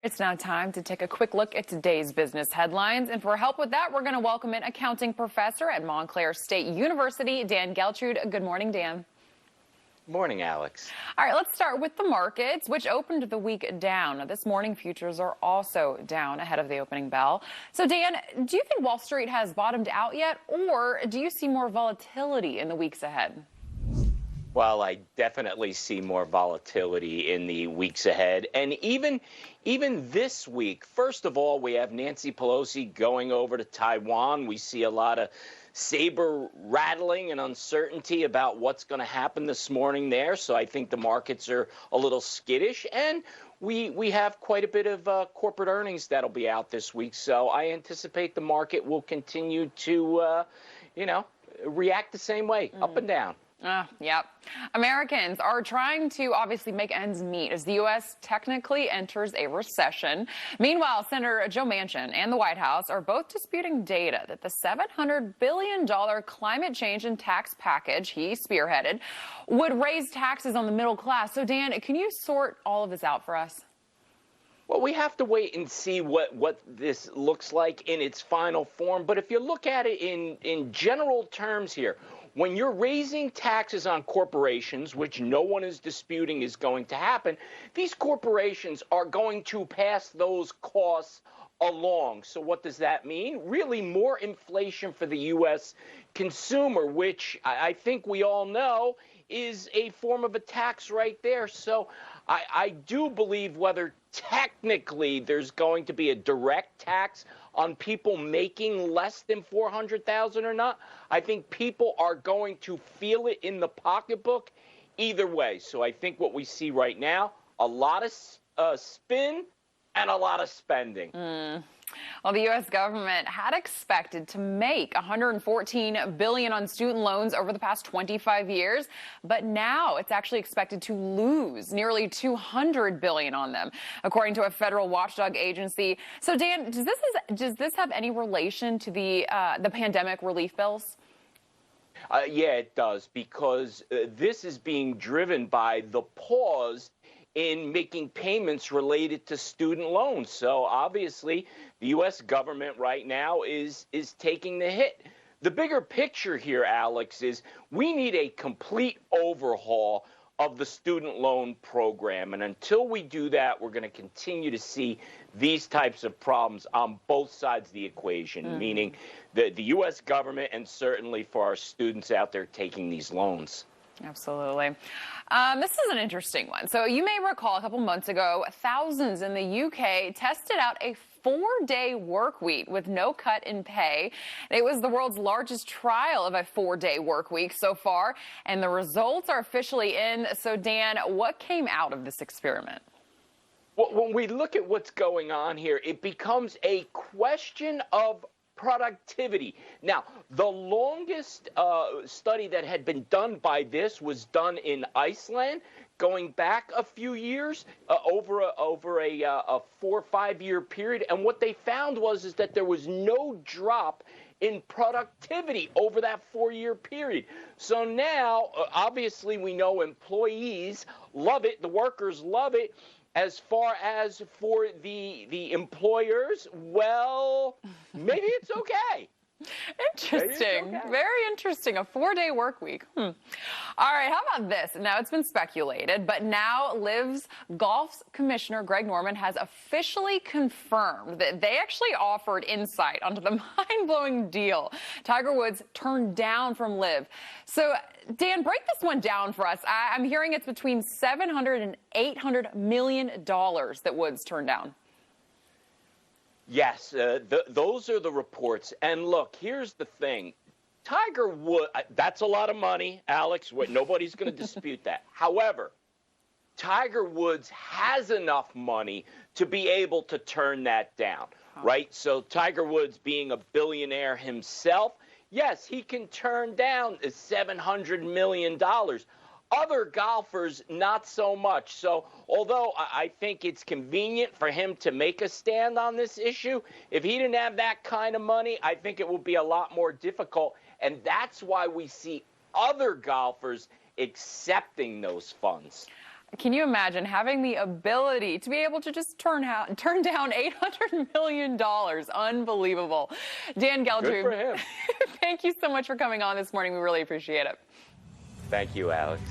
It's now time to take a quick look at today's business headlines. And for help with that, we're going to welcome in accounting professor at Montclair State University, Dan Geltrude. Good morning, Dan. Morning, Alex. All right, let's start with the markets, which opened the week down. Now, this morning, futures are also down ahead of the opening bell. So, Dan, do you think Wall Street has bottomed out yet, or do you see more volatility in the weeks ahead? Well, I definitely see more volatility in the weeks ahead. And even this week, first of all, we have Nancy Pelosi going over to Taiwan. We see a lot of saber rattling and uncertainty about what's going to happen this morning there. So I think the markets are a little skittish. And we have quite a bit of corporate earnings that'll be out this week. So I anticipate the market will continue to, react the same way, up and down. Yep. Americans are trying to obviously make ends meet as the U.S. technically enters a recession. Meanwhile, Senator Joe Manchin and the White House are both disputing data that the $700 billion climate change and tax package he spearheaded would raise taxes on the middle class. So, Dan, can you sort all of this out for us? Well, we have to wait and see what this looks like in its final form. But if you look at it in general terms here, when you're raising taxes on corporations, which no one is disputing is going to happen, these corporations are going to pass those costs along. So what does that mean? Really more inflation for the U.S. consumer, which I think we all know is a form of a tax right there. So I do believe whether technically there's going to be a direct tax on people making less than $400,000 or not, I think people are going to feel it in the pocketbook either way. So I think what we see right now, a lot of spin and a lot of spending. Well, the U.S. government had expected to make $114 billion on student loans over the past 25 years, but now it's actually expected to lose nearly $200 billion on them, according to a federal watchdog agency. So, Dan, does this have any relation to the pandemic relief bills? Yeah, it does, because this is being driven by the pause in making payments related to student loans. So obviously, the U.S. government right now is taking the hit. The bigger picture here, Alex, is we need a complete overhaul of the student loan program. And until we do that, we're going to continue to see these types of problems on both sides of the equation, meaning the U.S. government and certainly for our students out there taking these loans. Absolutely. This is an interesting one. So you may recall a couple months ago, thousands in the UK tested out a 4-day work week with no cut in pay. It was the world's largest trial of a 4-day work week so far, and the results are officially in. So, Dan, what came out of this experiment? Well, when we look at what's going on here, it becomes a question of productivity. Now, the longest study that had been done by this was done in Iceland, going back a few years, over a 4 or 5 year period. And what they found is that there was no drop in productivity over that 4-year period. So now, obviously, we know employees love it, the workers love it. As far as for the employers, well, maybe it's okay. Interesting. Okay. Very interesting. A 4-day work week. All right. How about this? Now, it's been speculated, but now Liv's Golf's commissioner, Greg Norman, has officially confirmed that they actually offered insight onto the mind-blowing deal Tiger Woods turned down from Liv. So, Dan, break this one down for us. I'm hearing it's between $700 and $800 million that Woods turned down. Yes, those are the reports. And look, here's the thing. Tiger Woods, that's a lot of money, Alex. Nobody's going to dispute that. However, Tiger Woods has enough money to be able to turn that down, right? So Tiger Woods being a billionaire himself, yes, he can turn down $700 million. Other golfers, not so much. So although I think it's convenient for him to make a stand on this issue, if he didn't have that kind of money, I think it would be a lot more difficult. And that's why we see other golfers accepting those funds. Can you imagine having the ability to be able to just turn down $800 million? Unbelievable. Dan Geltrude, good for him. Thank you so much for coming on this morning. We really appreciate it. Thank you, Alex.